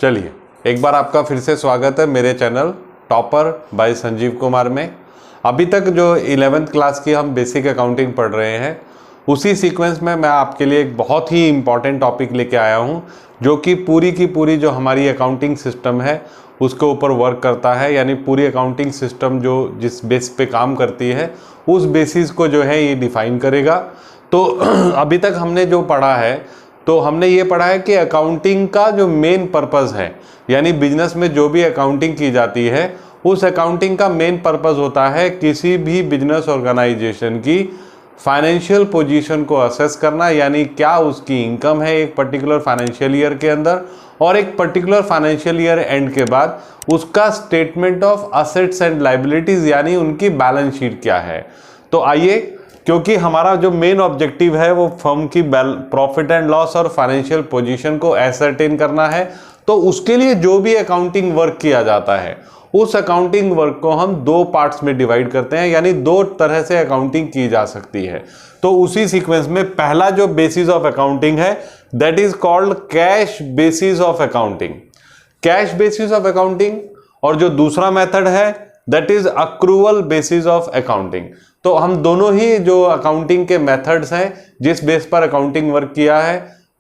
चलिए एक बार आपका फिर से स्वागत है मेरे channel topper by Sanjeev Kumar में। अभी तक जो 11th क्लास की हम बेसिक अकाउंटिंग पढ़ रहे हैं उसी सीक्वेंस में मैं आपके लिए एक बहुत ही इम्पॉर्टेंट टॉपिक लेके आया हूं जो कि पूरी की पूरी जो हमारी अकाउंटिंग सिस्टम है उसके ऊपर वर्क करता है। यानी पूरी अकाउंटिंग सिस्टम जो जिस बेस पे काम करती है उस बेसिस को जो है ये डिफाइन करेगा। तो अभी तक हमने जो पढ़ा है तो हमने ये पढ़ा है कि अकाउंटिंग का जो मेन पर्पस है, यानी बिजनेस में जो भी अकाउंटिंग की जाती है उस अकाउंटिंग का मेन पर्पस होता है किसी भी बिजनेस ऑर्गेनाइजेशन की फाइनेंशियल पोजीशन को असेस करना, यानी क्या उसकी इनकम है एक पर्टिकुलर फाइनेंशियल ईयर के अंदर और एक पर्टिकुलर फाइनेंशियल ईयर एंड के बाद उसका statement of assets and liabilities यानी उनकी बैलेंस शीट क्या है। तो आइए, क्योंकि हमारा जो मेन ऑब्जेक्टिव है वो फर्म की प्रॉफिट एंड लॉस और फाइनेंशियल पोजीशन को एसरटेन करना है, तो उसके लिए जो भी अकाउंटिंग वर्क किया जाता है उस अकाउंटिंग वर्क को हम दो पार्ट्स में डिवाइड करते हैं, यानी दो तरह से अकाउंटिंग की जा सकती है। तो उसी सीक्वेंस में पहला जो बेसिस ऑफ अकाउंटिंग है that is called cash basis of accounting, cash basis of accounting. और जो दूसरा मेथड है that is accrual basis of accounting. तो हम दोनों ही जो अकाउंटिंग के मेथड्स हैं जिस बेस पर अकाउंटिंग वर्क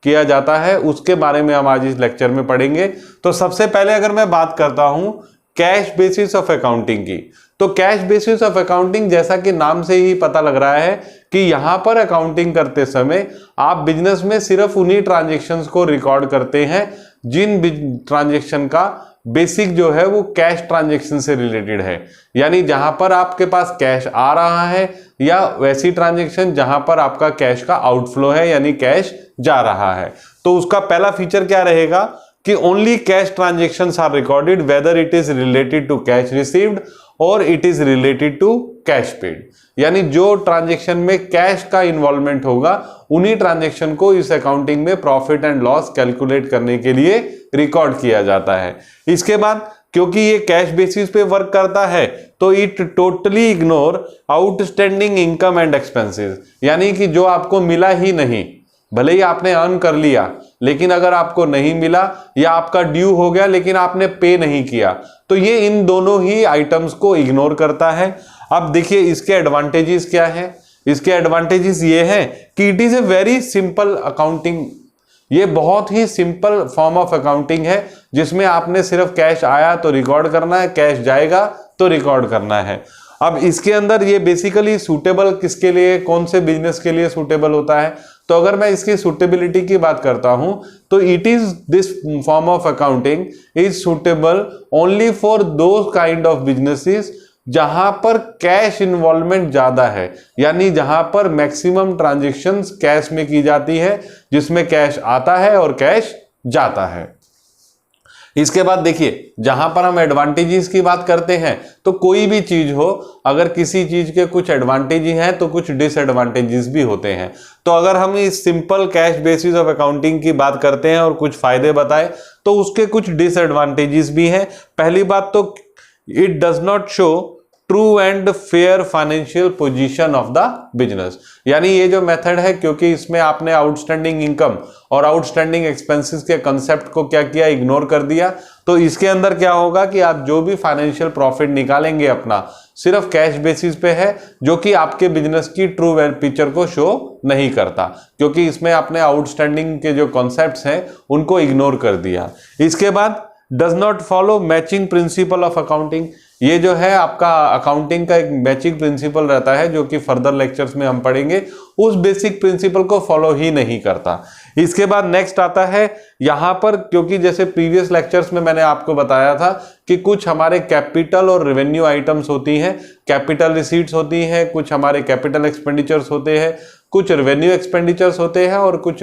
किया जाता है उसके बारे में हम आज इस लेक्चर में पढ़ेंगे। तो सबसे पहले अगर मैं बात करता हूं कैश बेसिस ऑफ अकाउंटिंग की, तो कैश बेसिस ऑफ अकाउंटिंग जैसा कि नाम से ही पता लग रहा है कि यहां पर अकाउंटिंग करते समय आप बिजनेस में सिर्फ उन्हीं ट्रांजेक्शन्स को रिकॉर्ड करते हैं जिन ट्रांजेक्शन का बेसिक जो है वो कैश ट्रांजेक्शन से रिलेटेड है, यानी जहां पर आपके पास कैश आ रहा है या वैसी ट्रांजेक्शन जहां पर आपका कैश का आउटफ्लो है यानी कैश जा रहा है। तो उसका पहला फीचर क्या रहेगा कि only cash transactions are recorded whether it is related to cash received और it is related to cash paid, यानी जो ट्रांजेक्शन में कैश का इन्वॉल्वमेंट होगा उन्हीं ट्रांजेक्शन को इस अकाउंटिंग में प्रॉफिट एंड लॉस कैलकुलेट करने के लिए रिकॉर्ड किया जाता है। इसके बाद क्योंकि ये कैश बेसिस पे वर्क करता है तो it totally ignore outstanding income and expenses, यानी कि जो आपको मिला ही नहीं, भले ही आपने अर्न कर लिया लेकिन अगर आपको नहीं मिला या आपका ड्यू हो गया लेकिन आपने पे नहीं किया तो ये इन दोनों ही आइटम्स को इग्नोर करता है। अब देखिए इसके एडवांटेजेस क्या है। इसके एडवांटेजेस ये हैं कि it is a very simple accounting, ये बहुत ही सिंपल फॉर्म ऑफ अकाउंटिंग है जिसमें आपने सिर्फ कैश आया तो रिकॉर्ड करना है, कैश जाएगा तो रिकॉर्ड करना है। अब इसके अंदर ये बेसिकली सूटेबल किसके लिए, कौन से बिजनेस के लिए सूटेबल होता है, तो अगर मैं इसकी सूटेबिलिटी की बात करता हूं तो it is this form of accounting is suitable only for those kind of businesses जहां पर कैश इन्वॉल्वमेंट ज्यादा है, यानी जहां पर मैक्सिमम ट्रांजैक्शंस कैश में की जाती है, जिसमें कैश आता है और कैश जाता है। इसके बाद देखिए जहां पर हम एडवांटेजेस की बात करते हैं तो कोई भी चीज हो, अगर किसी चीज के कुछ एडवांटेजेस हैं तो कुछ डिसएडवांटेजेस भी होते हैं। तो अगर हम इस simple cash basis of accounting की बात करते हैं और कुछ फायदे बताएं तो उसके कुछ डिसएडवांटेजेस भी हैं। पहली बात तो it does not show true and fair financial position of the business, यानी ये जो मेथड है क्योंकि इसमें आपने आउटस्टैंडिंग इनकम और आउटस्टैंडिंग एक्सपेंसेस के कंसेप्ट को क्या किया, इग्नोर कर दिया। तो इसके अंदर क्या होगा कि आप जो भी फाइनेंशियल प्रॉफिट निकालेंगे अपना सिर्फ कैश बेसिस पे है, जो कि आपके बिजनेस की ट्रू पिक्चर को शो नहीं करता, क्योंकि इसमें आपने आउटस्टैंडिंग के जो कॉन्सेप्ट्स हैं उनको इग्नोर कर दिया। इसके बाद does not follow matching principle of accounting, ये जो है आपका अकाउंटिंग का एक मैचिंग प्रिंसिपल रहता है जो कि फर्दर लेक्चर्स में हम पढ़ेंगे, उस बेसिक प्रिंसिपल को फॉलो ही नहीं करता। इसके बाद नेक्स्ट आता है यहां पर, क्योंकि जैसे प्रीवियस लेक्चर्स में मैंने आपको बताया था कि कुछ हमारे कैपिटल और रेवेन्यू आइटम्स होती हैं, कैपिटल रिसीट्स होती हैं, कुछ हमारे कैपिटल एक्सपेंडिचर्स होते हैं, कुछ रेवेन्यू एक्सपेंडिचर्स होते हैं और कुछ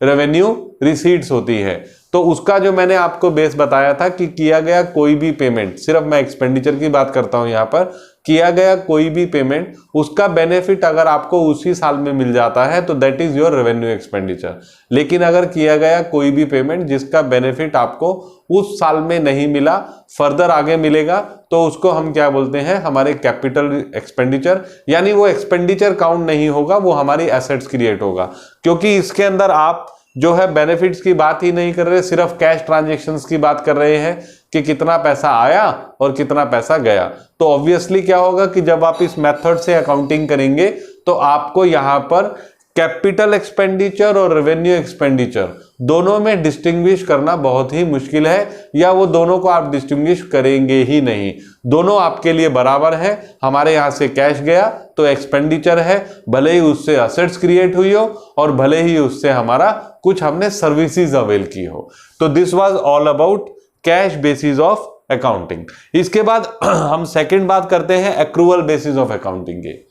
रेवेन्यू रिसीट्स होती है। तो उसका जो मैंने आपको बेस बताया था कि किया गया कोई भी पेमेंट, सिर्फ मैं एक्सपेंडिचर की बात करता हूं यहां पर, किया गया कोई भी पेमेंट उसका बेनिफिट अगर आपको उसी साल में मिल जाता है तो that is your revenue expenditure. लेकिन अगर किया गया कोई भी पेमेंट जिसका बेनिफिट आपको उस साल में नहीं मिला, फर्दर आगे मिलेगा, तो उसको हम क्या बोलते हैं, हमारे कैपिटल एक्सपेंडिचर, यानी वो एक्सपेंडिचर काउंट नहीं होगा, वो हमारी एसेट्स क्रिएट होगा, क्योंकि इसके अंदर आप जो है बेनिफिट्स की बात ही नहीं कर रहे, सिर्फ कैश ट्रांजैक्शंस की बात कर रहे हैं कि कितना पैसा आया और कितना पैसा गया। तो ऑब्वियसली क्या होगा कि जब आप इस मेथड से अकाउंटिंग करेंगे तो आपको यहां पर कैपिटल एक्सपेंडिचर और रेवेन्यू एक्सपेंडिचर दोनों में डिस्टिंग्विश करना बहुत ही मुश्किल है, या वो दोनों को आप डिस्टिंग्विश करेंगे ही नहीं। दोनों आपके लिए बराबर है। हमारे यहां से कैश गया तो एक्सपेंडिचर है, भले ही उससे असेट्स क्रिएट हुई हो और भले ही उससे हमारा कुछ हमने सर्विसेज अवेल की हो। तो this was all about cash basis of accounting. इसके बाद हम सेकंड बात करते हैं एक्रूअल बेसिस ऑफ अकाउंटिंग की।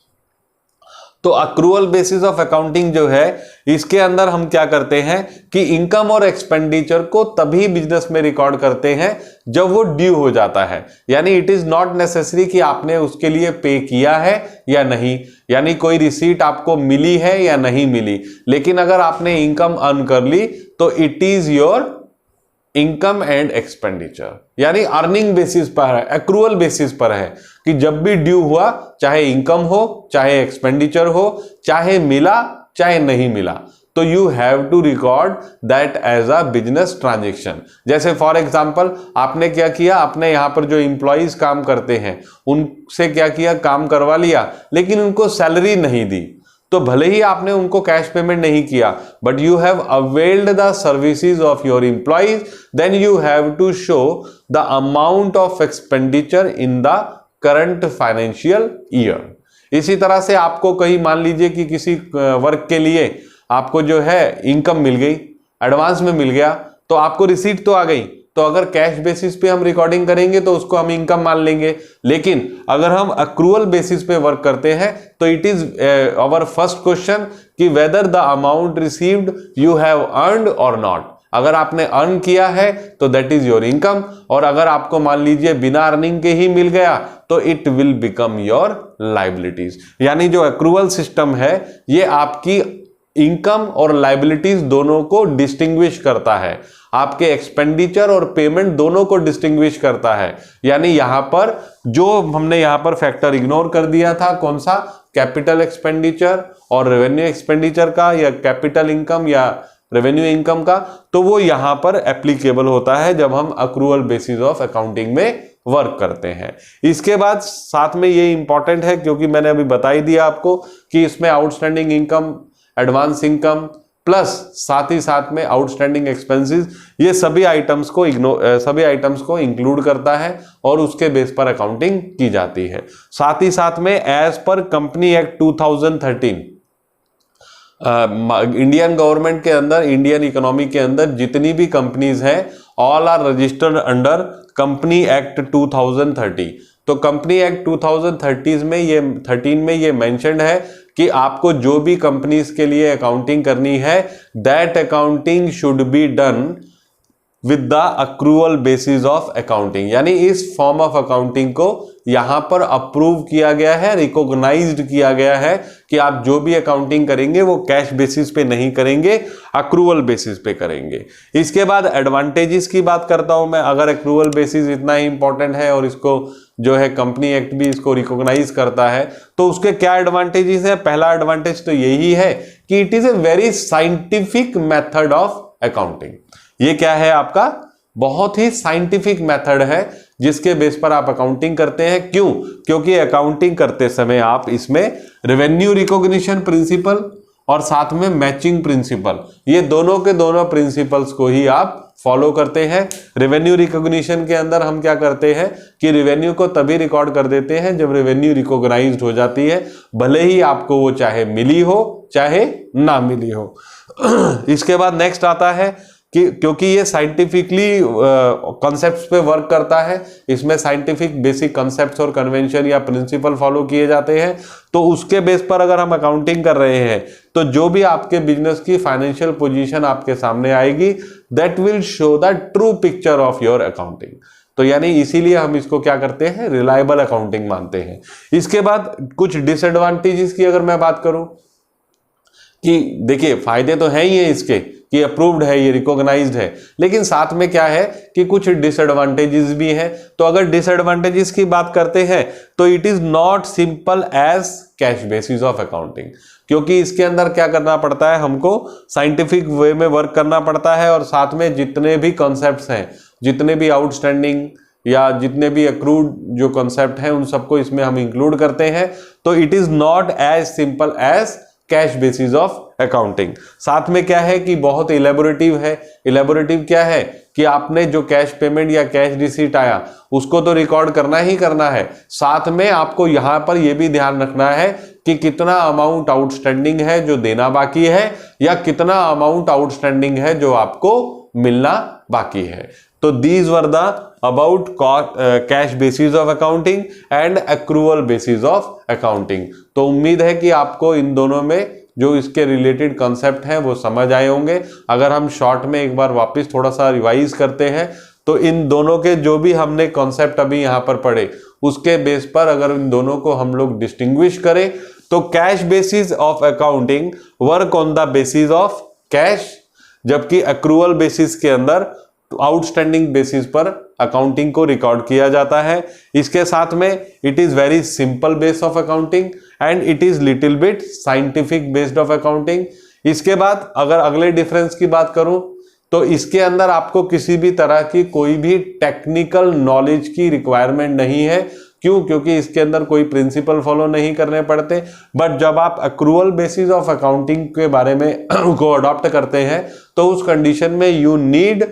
तो अक्रूअल बेसिस ऑफ अकाउंटिंग जो है, इसके अंदर हम क्या करते हैं कि इनकम और एक्सपेंडिचर को तभी बिजनेस में रिकॉर्ड करते हैं जब वो ड्यू हो जाता है। यानी इट इज नॉट नेसेसरी कि आपने उसके लिए पे किया है या नहीं, यानी कोई रिसीट आपको मिली है या नहीं मिली, लेकिन अगर आपने इनकम अर्न कर ली तो it is your income and expenditure, यानी अर्निंग बेसिस पर है, एक्रूअल बेसिस पर है कि जब भी ड्यू हुआ, चाहे इनकम हो, चाहे एक्सपेंडिचर हो, चाहे मिला चाहे नहीं मिला, तो you have to record that as a business transaction. जैसे फॉर एग्जांपल आपने क्या किया, आपने यहां पर जो इंप्लॉइज काम करते हैं उनसे क्या किया, काम करवा लिया, लेकिन उनको सैलरी नहीं दी, तो भले ही आपने उनको कैश पेमेंट नहीं किया, but you have availed the services of your employees, then you have to show the amount of expenditure in the current financial year. इसी तरह से आपको कहीं मान लीजिए कि किसी वर्क के लिए आपको जो है इनकम मिल गई, एडवांस में मिल गया, तो आपको रिसीट तो आ गई, तो अगर कैश बेसिस पे हम रिकॉर्डिंग करेंगे तो उसको हम इनकम मान लेंगे। लेकिन अगर हम अक्रूअल बेसिस पे वर्क करते हैं तो it is our first question कि whether the amount received you have earned और नॉट। अगर आपने अर्न किया है तो दैट इज योर इनकम, और अगर आपको मान लीजिए बिना अर्निंग के ही मिल गया तो it will become your liabilities. यानी जो अक्रूअल सिस्टम है ये आपकी इनकम और लायबिलिटीज दोनों को डिस्टिंग्विश करता है, आपके एक्सपेंडिचर और पेमेंट दोनों को डिस्टिंग्विश करता है। यानी यहां पर जो हमने यहां पर फैक्टर इग्नोर कर दिया था, कौन सा, कैपिटल एक्सपेंडिचर और रेवेन्यू एक्सपेंडिचर का, या कैपिटल इनकम या रेवेन्यू इनकम का, तो वो यहां पर एप्लीकेबल होता है जब हम अक्रूअल बेसिस ऑफ अकाउंटिंग में वर्क करते हैं। इसके बाद साथ में ये इंपॉर्टेंट है क्योंकि मैंने अभी बता ही दिया आपको कि इसमें outstanding income, advance income plus साथ ही साथ में आउटस्टैंडिंग एक्सपेंसेस, ये सभी आइटम्स को इंक्लूड करता है और उसके बेस पर अकाउंटिंग की जाती है। साथ ही साथ में as per company act 2013 Indian government के अंदर, इंडियन इकोनॉमी के अंदर जितनी भी कंपनीज हैं all are registered under company act 2030। तो कंपनी एक्ट 2013 में ये मेंशन्ड है कि आपको जो भी कंपनीज के लिए अकाउंटिंग करनी है, that accounting should be done with the accrual basis of accounting. यानी इस फॉर्म ऑफ अकाउंटिंग को यहां पर अप्रूव किया गया है, रिकॉग्नाइज्ड किया गया है कि आप जो भी अकाउंटिंग करेंगे वो कैश बेसिस पे नहीं करेंगे, अक्रूअल बेसिस पे करेंगे। इसके बाद एडवांटेजेस की बात करता हूं मैं। अगर अक्रूअल बेसिस इतना ही इंपॉर्टेंट है और इसको जो है कंपनी एक्ट भी इसको रिकॉग्नाइज करता है, तो उसके क्या एडवांटेजेस है। पहला एडवांटेज तो यही है कि it is a very scientific method of accounting. ये क्या है आपका, बहुत ही साइंटिफिक मेथड है जिसके बेस पर आप अकाउंटिंग करते हैं। क्यों, क्योंकि अकाउंटिंग करते समय आप इसमें रेवेन्यू रिकॉग्निशन प्रिंसिपल और साथ में मैचिंग प्रिंसिपल, ये दोनों के दोनों प्रिंसिपल्स को ही आप फॉलो करते हैं। रेवेन्यू रिकॉग्निशन के अंदर हम क्या करते हैं कि रेवेन्यू को तभी रिकॉर्ड कर देते हैं जब रेवेन्यू रिकॉग्नाइज्ड हो जाती है, भले ही आपको वो चाहे मिली हो चाहे ना मिली हो। इसके बाद नेक्स्ट आता है कि क्योंकि ये साइंटिफिकली कॉन्सेप्ट्स पे वर्क करता है, इसमें साइंटिफिक बेसिक कॉन्सेप्ट्स और कन्वेंशन या प्रिंसिपल फॉलो किए जाते हैं, तो उसके बेस पर अगर हम अकाउंटिंग कर रहे हैं तो जो भी आपके बिजनेस की फाइनेंशियल पोजीशन आपके सामने आएगी, that will show the true picture of your accounting. तो यानी इसीलिए हम इसको क्या करते हैं, रिलायबल अकाउंटिंग मानते हैं। इसके बाद कुछ डिसएडवांटेजेस की अगर मैं बात करूं, कि देखिए फायदे तो हैं ही है इसके कि अप्रूव्ड है, ये रिकॉग्नाइज्ड है, लेकिन साथ में क्या है कि कुछ डिसएडवांटेजेस भी हैं। तो अगर डिसएडवांटेजेस की बात करते हैं तो it is not simple as cash basis of accounting, क्योंकि इसके अंदर क्या करना पड़ता है, हमको साइंटिफिक वे में वर्क करना पड़ता है और साथ में जितने भी कॉन्सेप्ट्स हैं, जितने भी आउटस्टैंडिंग या जितने भी अक्रूड जो कॉन्सेप्ट हैं, उन सबको इसमें हम इंक्लूड करते हैं। तो it is not as simple as cash basis of accounting. साथ में क्या है कि बहुत इलेबोरेटिव है। इलेबोरेटिव क्या है कि आपने जो कैश पेमेंट या कैश रिसीट आया उसको तो रिकॉर्ड करना ही करना है, साथ में आपको यहां पर यह भी ध्यान रखना है कि कितना अमाउंट आउटस्टैंडिंग है जो देना बाकी है, या कितना अमाउंट आउटस्टैंडिंग है जो आपको मिलना बाकी है। तो these were the about cash basis of accounting and accrual basis of accounting. तो उम्मीद है कि आपको इन दोनों में जो इसके रिलेटेड कॉन्सेप्ट हैं वो समझ आए होंगे। अगर हम शॉर्ट में एक बार वापस थोड़ा सा रिवाइज करते हैं तो इन दोनों के जो भी हमने कॉन्सेप्ट अभी यहां पर पढ़े उसके बेस पर अगर इन दोनों को हम लोग डिस्टिंग्विश करें तो cash basis of accounting work on the basis of cash, जबकि एक्रूअल बेसिस के अंदर आउटस्टैंडिंग बेसिस पर अकाउंटिंग को रिकॉर्ड किया जाता है। इसके साथ में it is very simple base of accounting and it is little bit scientific based of accounting. इसके बाद अगर अगले डिफरेंस की बात करूं तो इसके अंदर आपको किसी भी तरह की कोई भी टेक्निकल नॉलेज की रिक्वायरमेंट नहीं है। क्यों? क्योंकि इसके अंदर कोई प्रिंसिपल फॉलो नहीं करने पड़ते। बट जब आप एक्रूअल बेसिस ऑफ अकाउंटिंग के बारे में को अडॉप्ट करते हैं तो उस कंडीशन में you need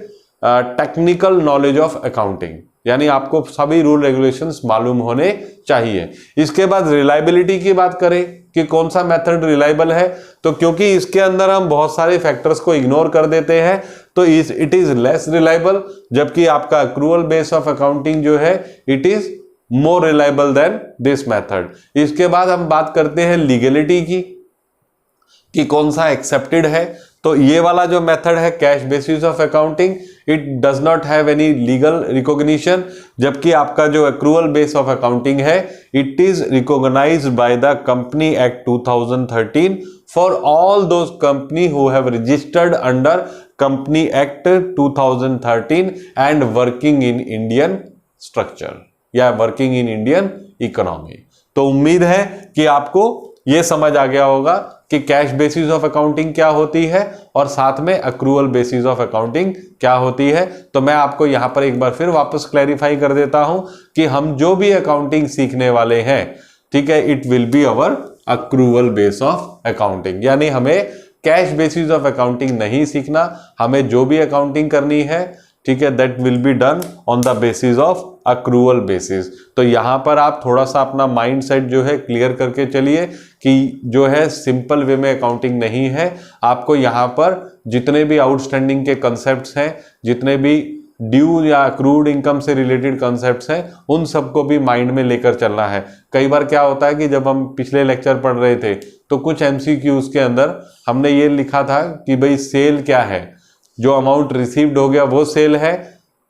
technical knowledge of accounting, यानी आपको सभी रूल रेगुलेशंस मालूम होने चाहिए। इसके बाद रिलायबिलिटी की बात करें कि कौन सा मेथड रिलायबल है, तो क्योंकि इसके अंदर हम बहुत सारे फैक्टर्स को इग्नोर कर देते हैं तो इट इज लेस रिलायबल, जबकि आपका एक्रूअल बेस ऑफ अकाउंटिंग जो है it is more reliable then this method. इसके बाद हम बात करते हैं लीगलिटी की कि कौन सा एक्सेप्टेड है। तो ये वाला जो मेथड है cash basis of accounting it does not have any legal recognition, जबकि आपका जो एक्रूअल बेस ऑफ अकाउंटिंग है it is recognised by the company act 2013 for all those company who have registered under company act 2013 and working in Indian structure या working in Indian economy. तो उम्मीद है कि आपको यह समझ आ गया होगा कि कैश बेसिस ऑफ अकाउंटिंग क्या होती है और साथ में एक्रूअल बेसिस ऑफ अकाउंटिंग क्या होती है। तो मैं आपको यहां पर एक बार फिर वापस क्लैरिफाई कर देता हूं कि हम जो भी अकाउंटिंग सीखने वाले हैं, ठीक है, it will be our accrual base of accounting, यानी हमें कैश बेसिस ऑफ अकाउंटिंग नहीं सीखना, हमें जो भी अकाउंटिंग करनी है, ठीक है, that will be done on the basis of accrual basis. तो यहां पर आप थोड़ा सा अपना माइंड सेट जो है क्लियर करके चलिए कि जो है सिंपल वे में अकाउंटिंग नहीं है। आपको यहां पर जितने भी आउटस्टैंडिंग के कॉन्सेप्ट्स हैं, जितने भी ड्यू या अक्रूड इनकम से रिलेटेड कॉन्सेप्ट्स हैं, उन सबको भी माइंड में लेकर चलना है। कई बार क्या होता है कि जब हम पिछले लेक्चर पढ़ रहे थे तो कुछ MCQs के अंदर हमने ये लिखा था कि भाई सेल क्या है, जो अमाउंट रिसीव्ड हो गया वो सेल है,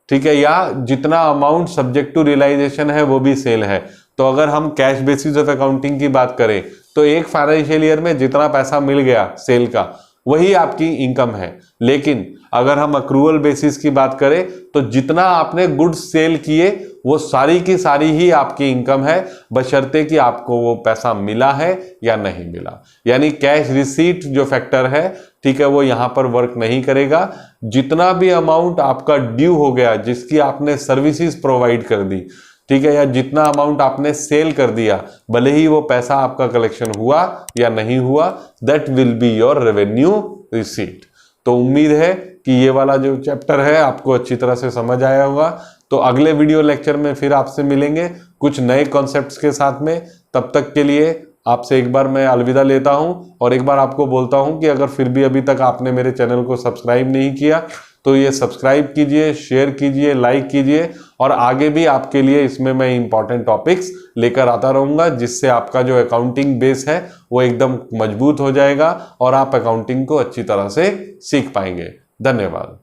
ठीक है, या जितना अमाउंट सब्जेक्ट टू रियलाइजेशन है वो भी सेल है। तो अगर हम कैश बेसिस ऑफ अकाउंटिंग की बात करें तो एक फाइनेंशियल ईयर में जितना पैसा मिल गया सेल का वही आपकी इनकम है, लेकिन अगर हम एक्रूअल बेसिस की बात करें तो जितना आपने गुड्स सेल किए वो सारी की सारी ही आपकी इनकम है, बशर्ते कि आपको वो पैसा मिला है या नहीं मिला। यानी कैश रिसीट जो फैक्टर है, ठीक है, वो यहां पर वर्क नहीं करेगा। जितना भी अमाउंट आपका ड्यू हो गया, जिसकी आपने सर्विसेज प्रोवाइड कर दी, ठीक है, या जितना अमाउंट आपने सेल कर दिया, भले ही वो पैसा आपका कलेक्शन हुआ या नहीं हुआ, that will be your revenue receipt. तो उम्मीद है कि ये वाला जो चैप्टर है आपको अच्छी तरह से समझ आया होगा। तो अगले वीडियो लेक्चर में फिर आपसे मिलेंगे कुछ नए कॉन्सेप्ट्स के साथ में। तब तक के लिए आपसे एक बार मैं अलविदा लेता हूं और एक बार आपको बोलता हूं कि अगर फिर भी अभी तक आपने मेरे चैनल को सब्सक्राइब नहीं किया तो ये सब्सक्राइब कीजिए, शेयर कीजिए, लाइक कीजिए, और आगे भी आपके लिए इसमें मैं इंपॉर्टेंट टॉपिक्स लेकर आता रहूंगा, जिससे आपका जो अकाउंटिंग बेस है वो एकदम मजबूत हो जाएगा और आप अकाउंटिंग को अच्छी तरह से सीख पाएंगे। धन्यवाद।